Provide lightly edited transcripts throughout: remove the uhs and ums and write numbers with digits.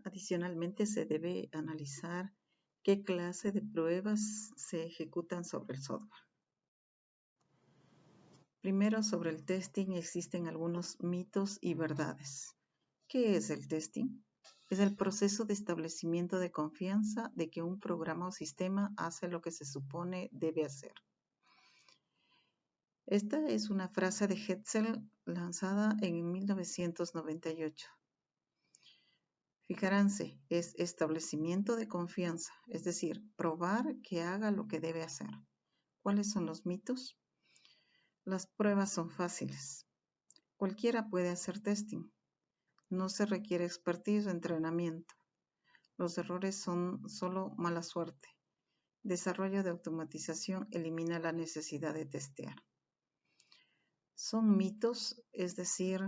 Adicionalmente, se debe analizar qué clase de pruebas se ejecutan sobre el software. Primero, sobre el testing existen algunos mitos y verdades. ¿Qué es el testing? Es el proceso de establecimiento de confianza de que un programa o sistema hace lo que se supone debe hacer. Esta es una frase de Hetzel lanzada en 1998. Fijaránse, es establecimiento de confianza, es decir, probar que haga lo que debe hacer. ¿Cuáles son los mitos? Las pruebas son fáciles. Cualquiera puede hacer testing. No se requiere expertise o entrenamiento. Los errores son solo mala suerte. Desarrollo de automatización elimina la necesidad de testear. Son mitos, es decir,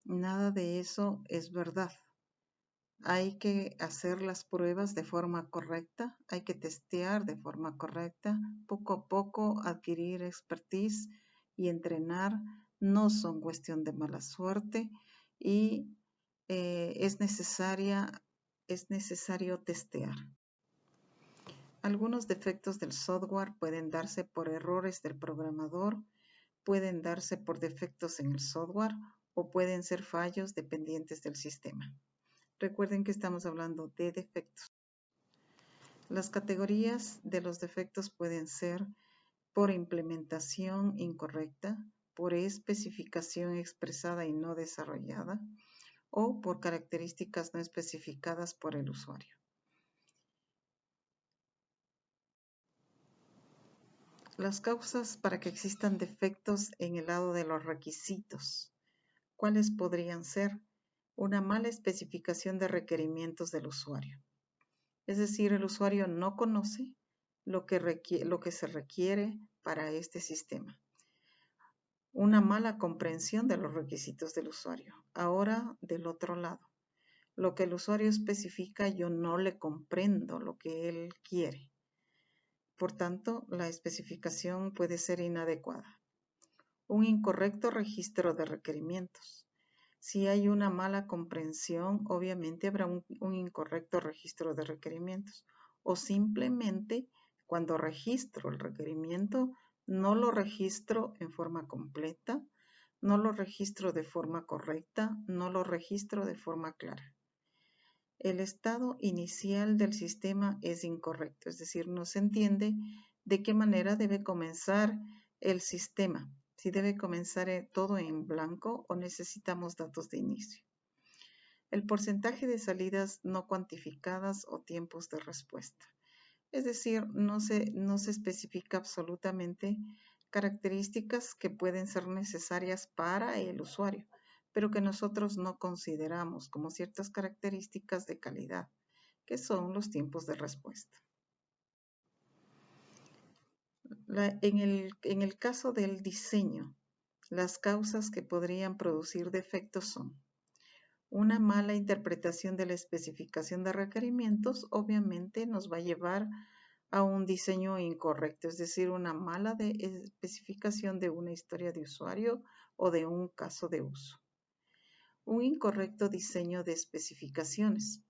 nada de eso es verdad. Hay que hacer las pruebas de forma correcta, hay que testear de forma correcta, poco a poco adquirir expertise y entrenar. No son cuestión de mala suerte y es necesario testear. Algunos defectos del software pueden darse por errores del programador, pueden darse por defectos en el software o pueden ser fallos dependientes del sistema. Recuerden que estamos hablando de defectos. Las categorías de los defectos pueden ser por implementación incorrecta, por especificación expresada y no desarrollada, o por características no especificadas por el usuario. Las causas para que existan defectos en el lado de los requisitos. ¿Cuáles podrían ser? Una mala especificación de requerimientos del usuario. Es decir, el usuario no conoce lo que se requiere para este sistema. Una mala comprensión de los requisitos del usuario. Ahora, del otro lado, lo que el usuario especifica, yo no le comprendo lo que él quiere. Por tanto, la especificación puede ser inadecuada. Un incorrecto registro de requerimientos. Si hay una mala comprensión, obviamente habrá un incorrecto registro de requerimientos. O simplemente, cuando registro el requerimiento, no lo registro en forma completa, no lo registro de forma correcta, no lo registro de forma clara. El estado inicial del sistema es incorrecto, es decir, no se entiende de qué manera debe comenzar el sistema, si debe comenzar todo en blanco o necesitamos datos de inicio. El porcentaje de salidas no cuantificadas o tiempos de respuesta. Es decir, no se especifica absolutamente características que pueden ser necesarias para el usuario, pero que nosotros no consideramos como ciertas características de calidad, que son los tiempos de respuesta. En el caso del diseño, las causas que podrían producir defectos son una mala interpretación de la especificación de requerimientos, obviamente nos va a llevar a un diseño incorrecto, es decir, una mala especificación de una historia de usuario o de un caso de uso. Un incorrecto diseño de especificaciones.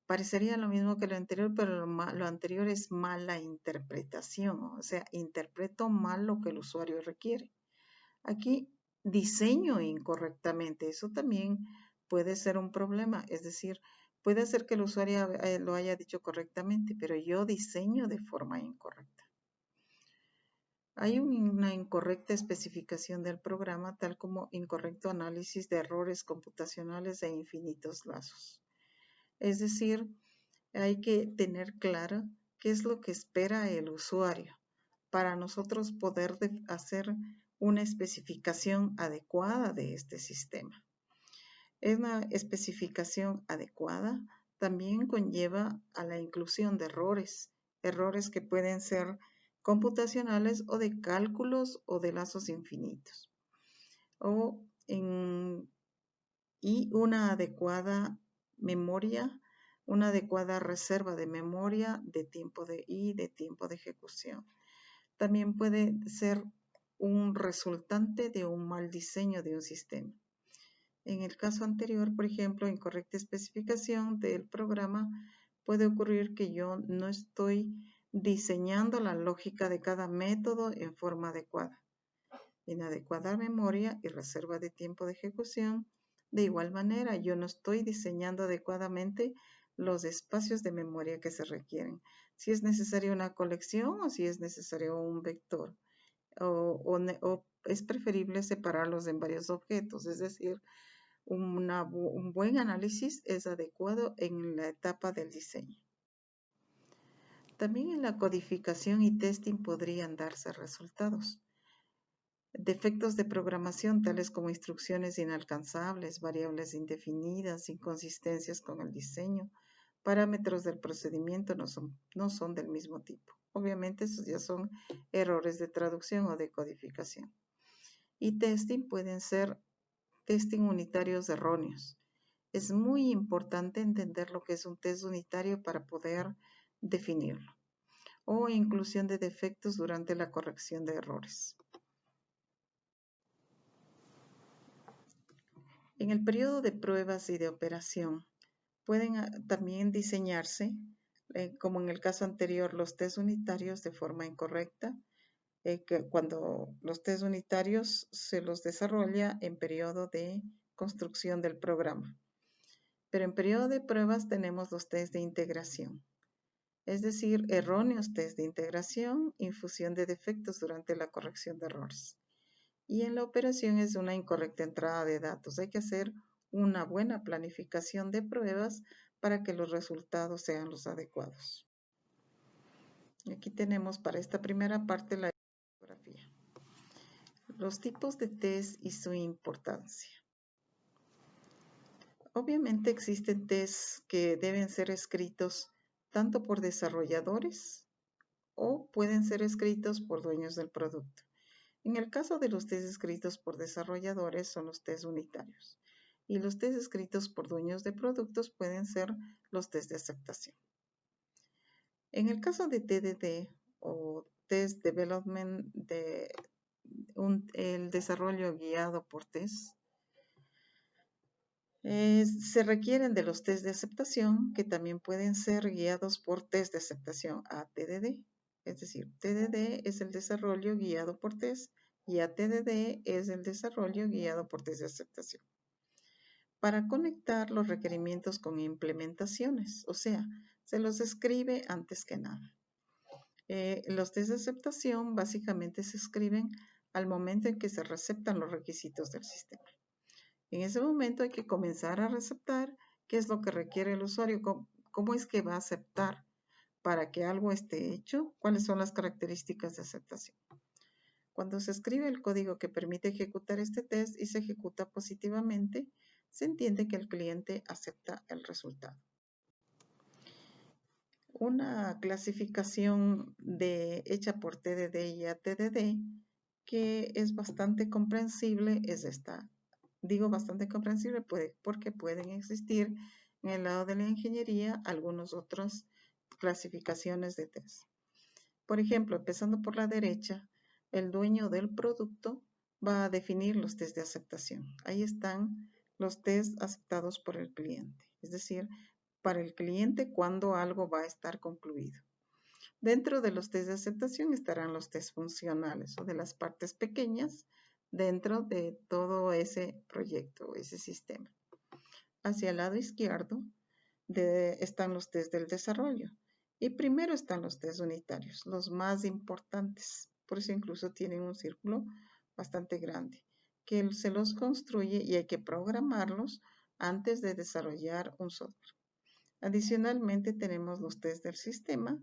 Parecería lo mismo que lo anterior, pero lo anterior es mala interpretación, o sea, interpreto mal lo que el usuario requiere. Aquí, diseño incorrectamente, eso también puede ser un problema, es decir, puede ser que el usuario lo haya dicho correctamente, pero yo diseño de forma incorrecta. Hay una incorrecta especificación del programa, tal como incorrecto análisis de errores computacionales e infinitos lazos. Es decir, hay que tener claro qué es lo que espera el usuario para nosotros poder hacer una especificación adecuada de este sistema. Una especificación adecuada también conlleva a la inclusión de errores que pueden ser computacionales o de cálculos o de lazos infinitos. Y una adecuada memoria, una adecuada reserva de memoria de tiempo de ejecución. También puede ser un resultante de un mal diseño de un sistema. En el caso anterior, por ejemplo, incorrecta especificación del programa, puede ocurrir que yo no estoy diseñando la lógica de cada método en forma adecuada. Inadecuada memoria y reserva de tiempo de ejecución. De igual manera, yo no estoy diseñando adecuadamente los espacios de memoria que se requieren. Si es necesaria una colección o si es necesario un vector. O es preferible separarlos en varios objetos, es decir, un buen análisis es adecuado en la etapa del diseño. También en la codificación y testing podrían darse resultados. Defectos de programación tales como instrucciones inalcanzables, variables indefinidas, inconsistencias con el diseño, parámetros del procedimiento no son del mismo tipo. Obviamente esos ya son errores de traducción o de codificación. Y testing pueden ser testing unitarios erróneos. Es muy importante entender lo que es un test unitario para poder definirlo. O inclusión de defectos durante la corrección de errores. En el periodo de pruebas y de operación, pueden también diseñarse, como en el caso anterior, los test unitarios de forma incorrecta, que cuando los test unitarios se los desarrolla en periodo de construcción del programa. Pero en periodo de pruebas tenemos los test de integración, es decir, erróneos test de integración, infusión de defectos durante la corrección de errores. Y en la operación es una incorrecta entrada de datos. Hay que hacer una buena planificación de pruebas para que los resultados sean los adecuados. Aquí tenemos para esta primera parte la fotografía. Los tipos de test y su importancia. Obviamente existen tests que deben ser escritos tanto por desarrolladores o pueden ser escritos por dueños del producto. En el caso de los test escritos por desarrolladores son los test unitarios y los test escritos por dueños de productos pueden ser los test de aceptación. En el caso de TDD o Test Development, el desarrollo guiado por test, se requieren de los test de aceptación que también pueden ser guiados por test de aceptación ATDD. Es decir, TDD es el desarrollo guiado por test y ATDD es el desarrollo guiado por test de aceptación. Para conectar los requerimientos con implementaciones, o sea, se los escribe antes que nada. Los test de aceptación básicamente se escriben al momento en que se receptan los requisitos del sistema. En ese momento hay que comenzar a receptar qué es lo que requiere el usuario, cómo es que va a aceptar para que algo esté hecho, cuáles son las características de aceptación. Cuando se escribe el código que permite ejecutar este test y se ejecuta positivamente, se entiende que el cliente acepta el resultado. Una clasificación hecha por TDD y ATDD que es bastante comprensible es esta. Digo bastante comprensible porque pueden existir en el lado de la ingeniería algunas otras clasificaciones de test. Por ejemplo, empezando por la derecha, el dueño del producto va a definir los test de aceptación. Ahí están los test aceptados por el cliente, es decir, para el cliente cuando algo va a estar concluido. Dentro de los test de aceptación estarán los test funcionales o de las partes pequeñas dentro de todo ese proyecto, ese sistema. Hacia el lado izquierdo están los test del desarrollo y primero están los test unitarios, los más importantes. Por eso incluso tienen un círculo bastante grande que se los construye y hay que programarlos antes de desarrollar un software. Adicionalmente tenemos los test del sistema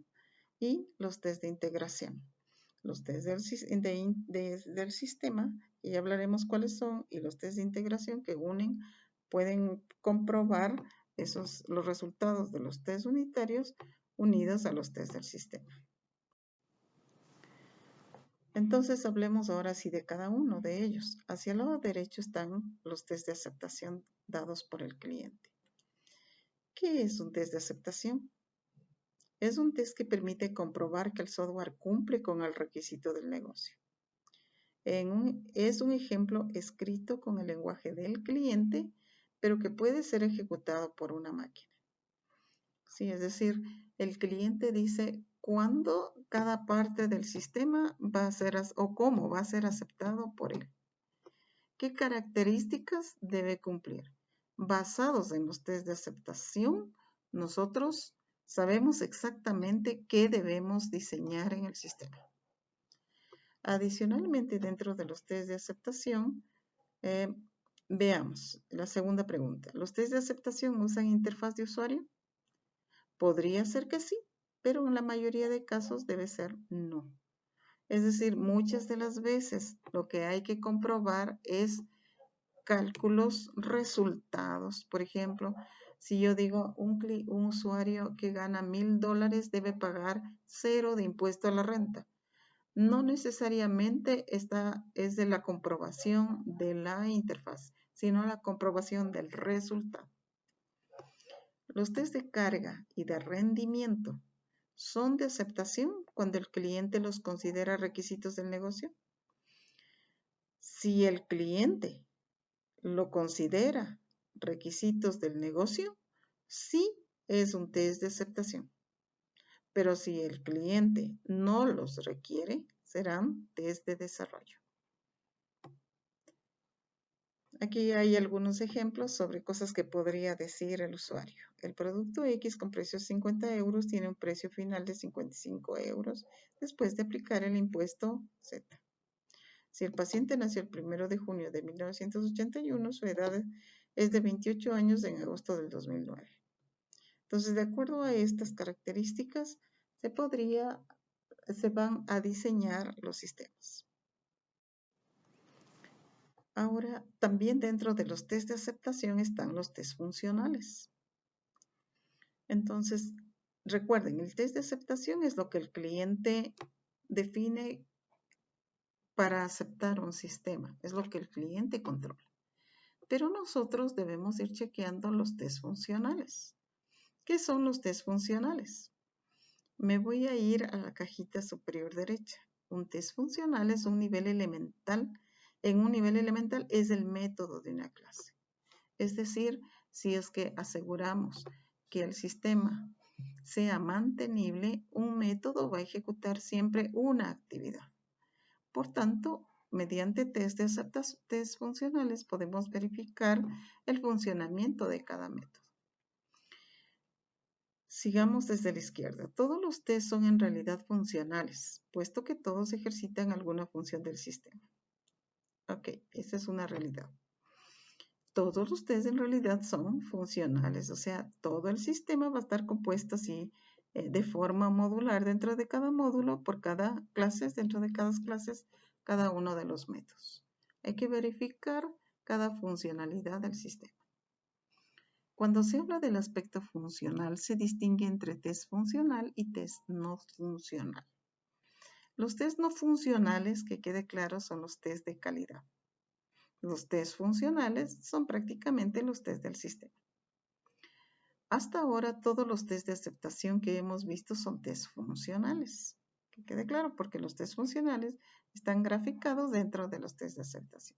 y los test de integración. Los test del sistema, y ya hablaremos cuáles son, y los test de integración que pueden comprobar los resultados de los test unitarios unidos a los test del sistema. Entonces hablemos ahora sí de cada uno de ellos. Hacia el lado derecho están los test de aceptación dados por el cliente. ¿Qué es un test de aceptación? Es un test que permite comprobar que el software cumple con el requisito del negocio. Es un ejemplo escrito con el lenguaje del cliente, pero que puede ser ejecutado por una máquina. Sí, es decir, el cliente dice cuándo cada parte del sistema va a ser o cómo va a ser aceptado por él. ¿Qué características debe cumplir? Basados en los test de aceptación, nosotros sabemos exactamente qué debemos diseñar en el sistema. Adicionalmente, dentro de los test de aceptación, veamos la segunda pregunta. ¿Los test de aceptación usan interfaz de usuario? Podría ser que sí, pero en la mayoría de casos debe ser no. Es decir, muchas de las veces lo que hay que comprobar es cálculos, resultados. Por ejemplo, si yo digo un usuario que gana $1,000 debe pagar 0 de impuesto a la renta. No necesariamente esta es de la comprobación de la interfaz, sino la comprobación del resultado. Los test de carga y de rendimiento son de aceptación cuando el cliente los considera requisitos del negocio. Si el cliente lo considera requisitos del negocio, sí es un test de aceptación. Pero si el cliente no los requiere, serán test de desarrollo. Aquí hay algunos ejemplos sobre cosas que podría decir el usuario. El producto X con precio de 50 euros tiene un precio final de 55 euros después de aplicar el impuesto Z. Si el paciente nació el 1 de junio de 1981, su edad es de 28 años en agosto del 2009. Entonces, de acuerdo a estas características, se van a diseñar los sistemas. Ahora, también dentro de los test de aceptación están los test funcionales. Entonces, recuerden, el test de aceptación es lo que el cliente define para aceptar un sistema, es lo que el cliente controla. Pero nosotros debemos ir chequeando los test funcionales. ¿Qué son los test funcionales? Me voy a ir a la cajita superior derecha. Un test funcional es un nivel elemental. En un nivel elemental es el método de una clase. Es decir, si es que aseguramos que el sistema sea mantenible, un método va a ejecutar siempre una actividad. Por tanto, mediante test funcionales podemos verificar el funcionamiento de cada método. Sigamos desde la izquierda. Todos los test son en realidad funcionales, puesto que todos ejercitan alguna función del sistema. Ok, esa es una realidad. Todos los test en realidad son funcionales, o sea, todo el sistema va a estar compuesto así de forma modular dentro de cada módulo, por cada clase, dentro de cada clase, cada uno de los métodos. Hay que verificar cada funcionalidad del sistema. Cuando se habla del aspecto funcional, se distingue entre test funcional y test no funcional. Los test no funcionales, que quede claro, son los test de calidad. Los test funcionales son prácticamente los test del sistema. Hasta ahora, todos los test de aceptación que hemos visto son test funcionales. Que quede claro, porque los test funcionales están graficados dentro de los test de aceptación.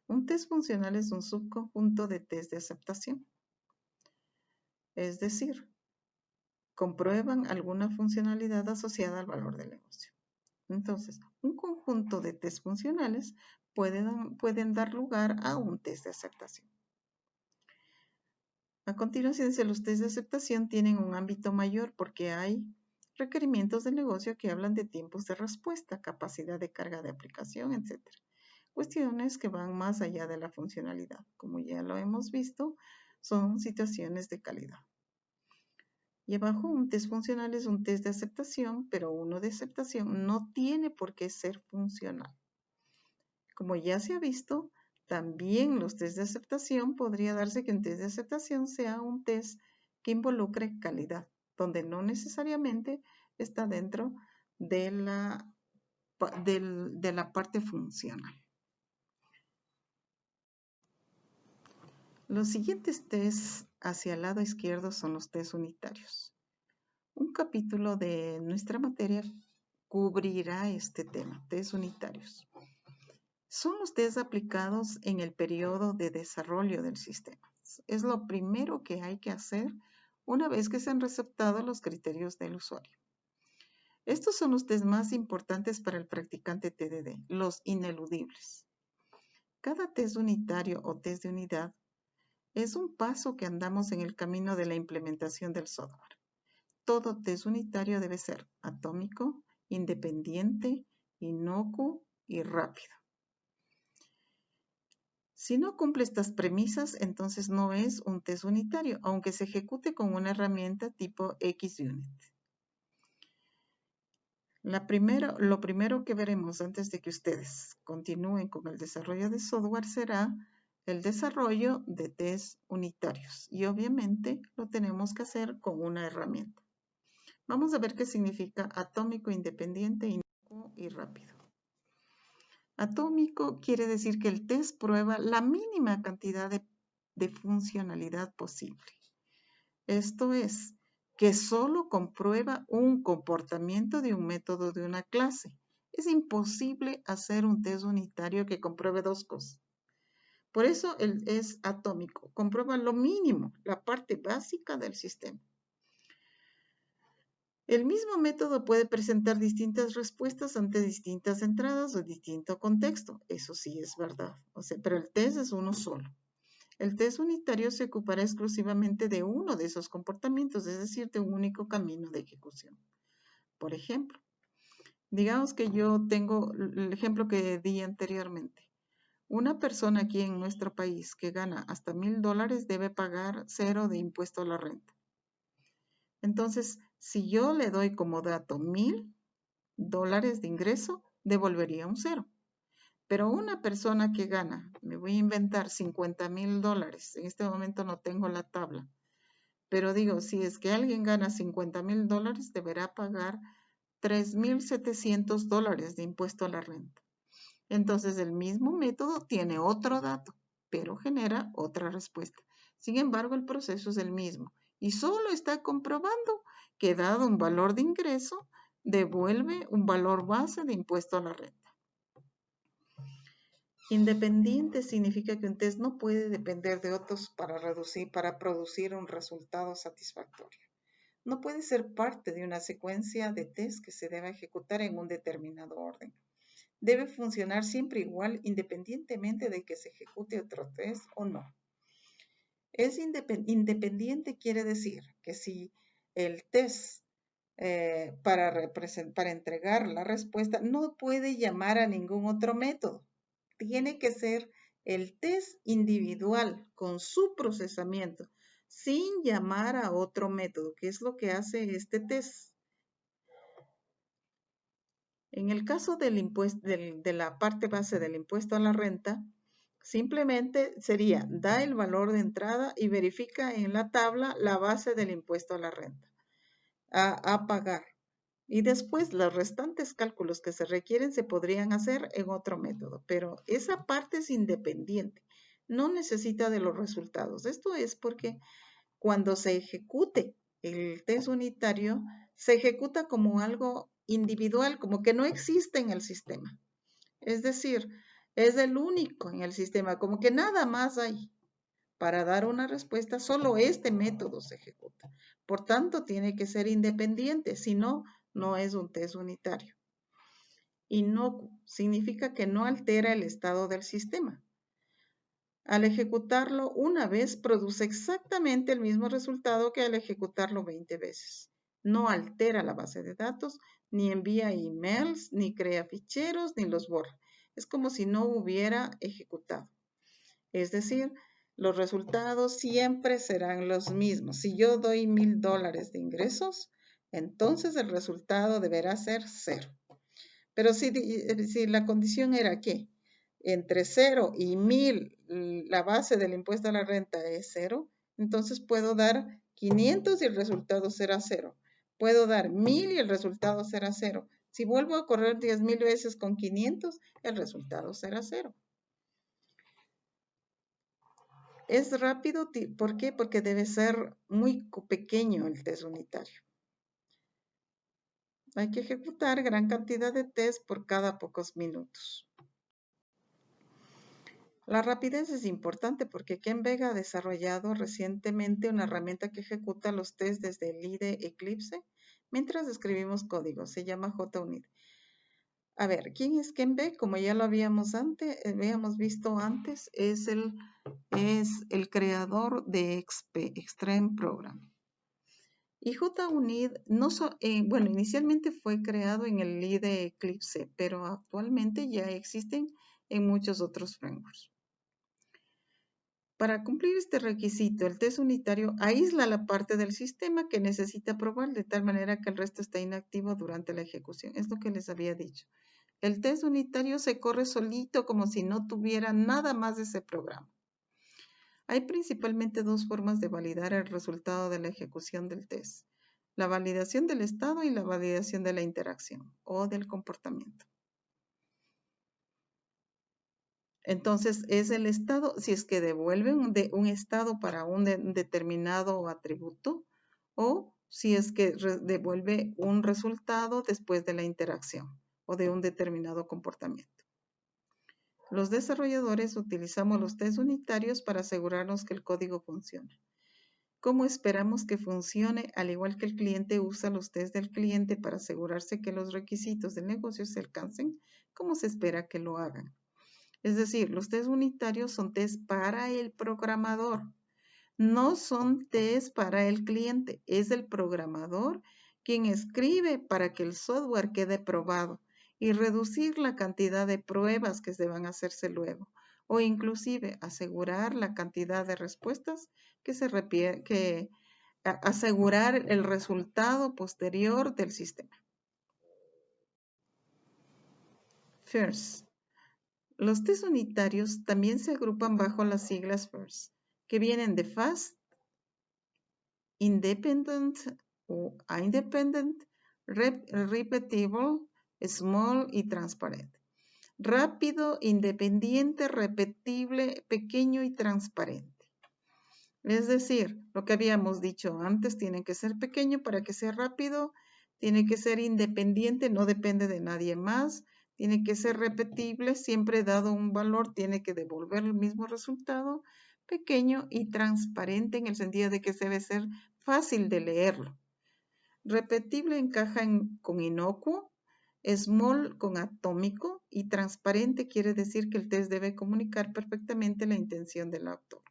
Un test funcional es un subconjunto de test de aceptación. Es decir, comprueban alguna funcionalidad asociada al valor del negocio. Entonces, un conjunto de test funcionales pueden dar lugar a un test de aceptación. A continuación, los test de aceptación tienen un ámbito mayor porque hay requerimientos del negocio que hablan de tiempos de respuesta, capacidad de carga de aplicación, etc. Cuestiones que van más allá de la funcionalidad. Como ya lo hemos visto, son situaciones de calidad. Y abajo, un test funcional es un test de aceptación, pero uno de aceptación no tiene por qué ser funcional. Como ya se ha visto, también los test de aceptación podría darse que un test de aceptación sea un test que involucre calidad, donde no necesariamente está dentro de la parte funcional. Los siguientes tests hacia el lado izquierdo son los tests unitarios. Un capítulo de nuestra materia cubrirá este tema, test unitarios. Son los test aplicados en el periodo de desarrollo del sistema. Es lo primero que hay que hacer una vez que se han receptado los criterios del usuario. Estos son los test más importantes para el practicante TDD, los ineludibles. Cada test unitario o test de unidad es un paso que andamos en el camino de la implementación del software. Todo test unitario debe ser atómico, independiente, inocuo y rápido. Si no cumple estas premisas, entonces no es un test unitario, aunque se ejecute con una herramienta tipo XUnit. Lo primero que veremos antes de que ustedes continúen con el desarrollo de software será el desarrollo de test unitarios. Y obviamente lo tenemos que hacer con una herramienta. Vamos a ver qué significa atómico, independiente, inocuo y rápido. Atómico quiere decir que el test prueba la mínima cantidad de funcionalidad posible. Esto es, que solo comprueba un comportamiento de un método de una clase. Es imposible hacer un test unitario que compruebe dos cosas. Por eso es atómico, comprueba lo mínimo, la parte básica del sistema. El mismo método puede presentar distintas respuestas ante distintas entradas o distinto contexto. Eso sí es verdad. Pero el test es uno solo. El test unitario se ocupará exclusivamente de uno de esos comportamientos, es decir, de un único camino de ejecución. Por ejemplo, digamos que yo tengo el ejemplo que di anteriormente. Una persona aquí en nuestro país que gana hasta $1,000 debe pagar 0 de impuesto a la renta. Entonces, si yo le doy como dato $1,000 de ingreso, devolvería un 0. Pero una persona que gana, me voy a inventar $50,000, en este momento no tengo la tabla, pero digo, si es que alguien gana $50,000, deberá pagar $3,700 de impuesto a la renta. Entonces, el mismo método tiene otro dato, pero genera otra respuesta. Sin embargo, el proceso es el mismo y solo está comprobando que dado un valor de ingreso, devuelve un valor base de impuesto a la renta. Independiente significa que un test no puede depender de otros para producir un resultado satisfactorio. No puede ser parte de una secuencia de test que se deba ejecutar en un determinado orden. Debe funcionar siempre igual independientemente de que se ejecute otro test o no. Independiente quiere decir que si el test para entregar la respuesta no puede llamar a ningún otro método. Tiene que ser el test individual con su procesamiento sin llamar a otro método, que es lo que hace este test. En el caso de la parte base del impuesto a la renta, simplemente sería, da el valor de entrada y verifica en la tabla la base del impuesto a la renta a pagar. Y después los restantes cálculos que se requieren se podrían hacer en otro método, pero esa parte es independiente, no necesita de los resultados. Esto es porque cuando se ejecute el test unitario, se ejecuta como algo individual, como que no existe en el sistema. Es decir, es el único en el sistema, como que nada más hay. Para dar una respuesta, solo este método se ejecuta. Por tanto, tiene que ser independiente, si no, no es un test unitario. Inocuo significa que no altera el estado del sistema. Al ejecutarlo una vez, produce exactamente el mismo resultado que al ejecutarlo 20 veces. No altera la base de datos, ni envía emails, ni crea ficheros, ni los borra. Es como si no hubiera ejecutado. Es decir, los resultados siempre serán los mismos. Si yo doy $1,000 de ingresos, entonces el resultado deberá ser 0. Pero si la condición era que entre 0 y 1,000 la base del impuesto a la renta es 0, entonces puedo dar 500 y el resultado será 0. Puedo dar 1,000 y el resultado será 0. Si vuelvo a correr 10,000 veces con 500, el resultado será 0. Es rápido, ¿por qué? Porque debe ser muy pequeño el test unitario. Hay que ejecutar gran cantidad de test por cada pocos minutos. La rapidez es importante porque Ken ha desarrollado recientemente una herramienta que ejecuta los tests desde el IDE Eclipse mientras escribimos código. Se llama JUnit. A ver, ¿quién es Ken? Como ya lo habíamos visto antes, es el creador de Extreme Program. Y JUnit, bueno, inicialmente fue creado en el IDE Eclipse, pero actualmente ya existen en muchos otros frameworks. Para cumplir este requisito, el test unitario aísla la parte del sistema que necesita probar de tal manera que el resto está inactivo durante la ejecución. Es lo que les había dicho. El test unitario se corre solito como si no tuviera nada más de ese programa. Hay principalmente dos formas de validar el resultado de la ejecución del test. La validación del estado y la validación de la interacción o del comportamiento. Entonces, es el estado, si es que devuelve un estado para un determinado atributo o si es que devuelve un resultado después de la interacción o de un determinado comportamiento. Los desarrolladores utilizamos los test unitarios para asegurarnos que el código funciona. ¿Cómo esperamos que funcione? Al igual que el cliente usa los test del cliente para asegurarse que los requisitos del negocio se alcancen, ¿cómo se espera que lo hagan? Es decir, los test unitarios son test para el programador, no son test para el cliente. Es el programador quien escribe para que el software quede probado y reducir la cantidad de pruebas que deban hacerse luego, o inclusive asegurar la cantidad de respuestas asegurar el resultado posterior del sistema. First. Los test unitarios también se agrupan bajo las siglas FIRST, que vienen de Fast, Independent o Independent, Repeatable, Small y Transparent. Rápido, independiente, repetible, pequeño y transparente. Es decir, lo que habíamos dicho antes, tiene que ser pequeño para que sea rápido, tiene que ser independiente, no depende de nadie más, tiene que ser repetible, siempre dado un valor, tiene que devolver el mismo resultado, pequeño y transparente en el sentido de que debe ser fácil de leerlo. Repetible encaja con inocuo, small con atómico y transparente quiere decir que el test debe comunicar perfectamente la intención del autor.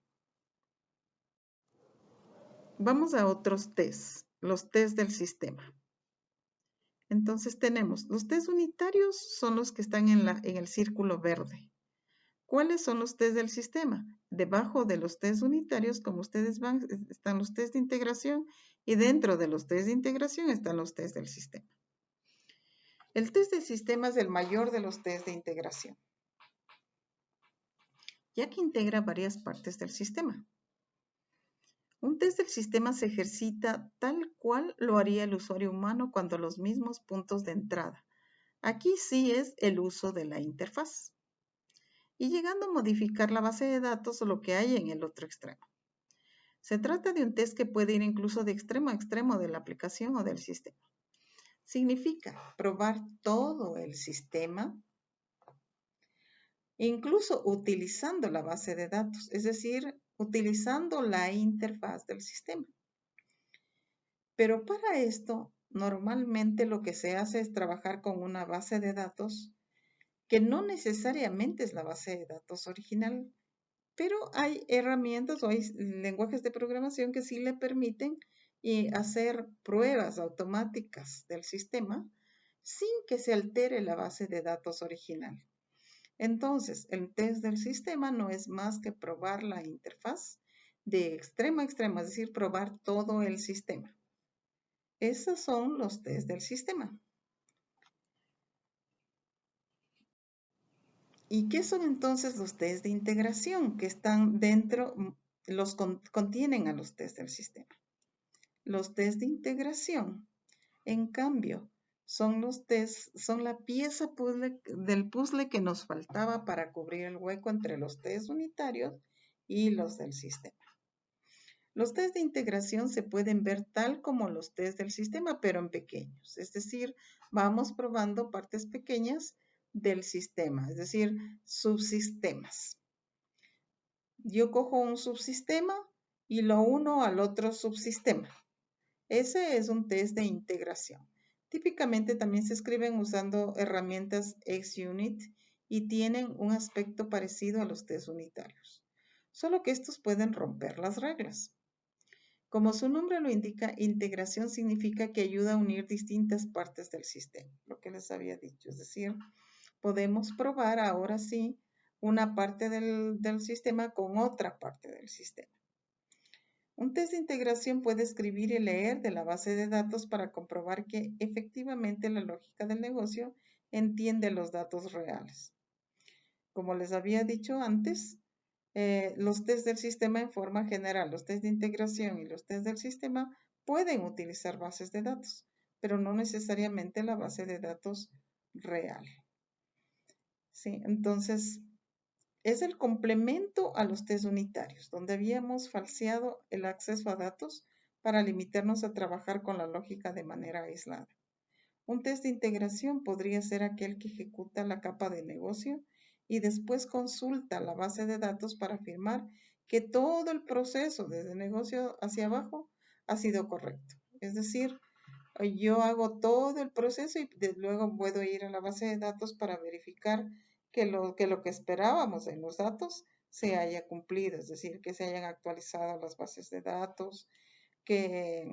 Vamos a otros tests, los tests del sistema. Entonces tenemos, los tests unitarios son los que están en el círculo verde. ¿Cuáles son los tests del sistema? Debajo de los tests unitarios, como ustedes van, están los tests de integración y dentro de los tests de integración están los tests del sistema. El test del sistema es el mayor de los tests de integración, ya que integra varias partes del sistema. Un test del sistema se ejercita tal cual lo haría el usuario humano cuando los mismos puntos de entrada. Aquí sí es el uso de la interfaz. Y llegando a modificar la base de datos o lo que hay en el otro extremo. Se trata de un test que puede ir incluso de extremo a extremo de la aplicación o del sistema. Significa probar todo el sistema, incluso utilizando la base de datos, es decir, utilizando la interfaz del sistema. Pero para esto, normalmente lo que se hace es trabajar con una base de datos que no necesariamente es la base de datos original, pero hay herramientas o hay lenguajes de programación que sí le permiten hacer pruebas automáticas del sistema sin que se altere la base de datos original. Entonces, el test del sistema no es más que probar la interfaz de extremo a extremo, es decir, probar todo el sistema. Esos son los test del sistema. ¿Y qué son entonces los test de integración que están dentro, contienen a los test del sistema? Los test de integración, en cambio, son la pieza del puzzle que nos faltaba para cubrir el hueco entre los test unitarios y los del sistema. Los test de integración se pueden ver tal como los test del sistema, pero en pequeños. Es decir, vamos probando partes pequeñas del sistema, es decir, subsistemas. Yo cojo un subsistema y lo uno al otro subsistema. Ese es un test de integración. Típicamente también se escriben usando herramientas XUnit y tienen un aspecto parecido a los test unitarios, solo que estos pueden romper las reglas. Como su nombre lo indica, integración significa que ayuda a unir distintas partes del sistema, lo que les había dicho. Es decir, podemos probar ahora sí una parte del sistema con otra parte del sistema. Un test de integración puede escribir y leer de la base de datos para comprobar que efectivamente la lógica del negocio entiende los datos reales. Como les había dicho antes, los test del sistema en forma general, los test de integración y los test del sistema pueden utilizar bases de datos, pero no necesariamente la base de datos real. ¿Sí? Entonces, es el complemento a los test unitarios, donde habíamos falseado el acceso a datos para limitarnos a trabajar con la lógica de manera aislada. Un test de integración podría ser aquel que ejecuta la capa de negocio y después consulta la base de datos para afirmar que todo el proceso desde el negocio hacia abajo ha sido correcto. Es decir, yo hago todo el proceso y luego puedo ir a la base de datos para verificar que lo que esperábamos en los datos se haya cumplido, es decir, que se hayan actualizado las bases de datos, que,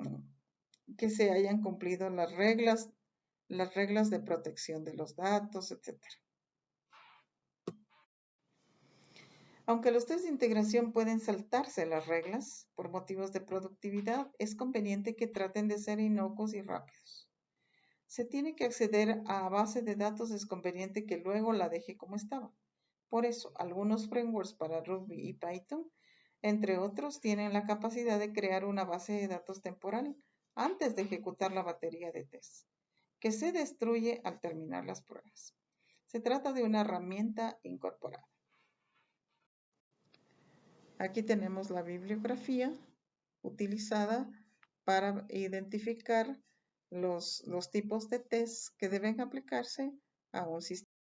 que se hayan cumplido las reglas de protección de los datos, etc. Aunque los test de integración pueden saltarse las reglas por motivos de productividad, es conveniente que traten de ser inocuos y rápidos. Se tiene que acceder a base de datos, es conveniente que luego la deje como estaba. Por eso, algunos frameworks para Ruby y Python, entre otros, tienen la capacidad de crear una base de datos temporal antes de ejecutar la batería de test, que se destruye al terminar las pruebas. Se trata de una herramienta incorporada. Aquí tenemos la bibliografía utilizada para identificar los tipos de test que deben aplicarse a un sistema.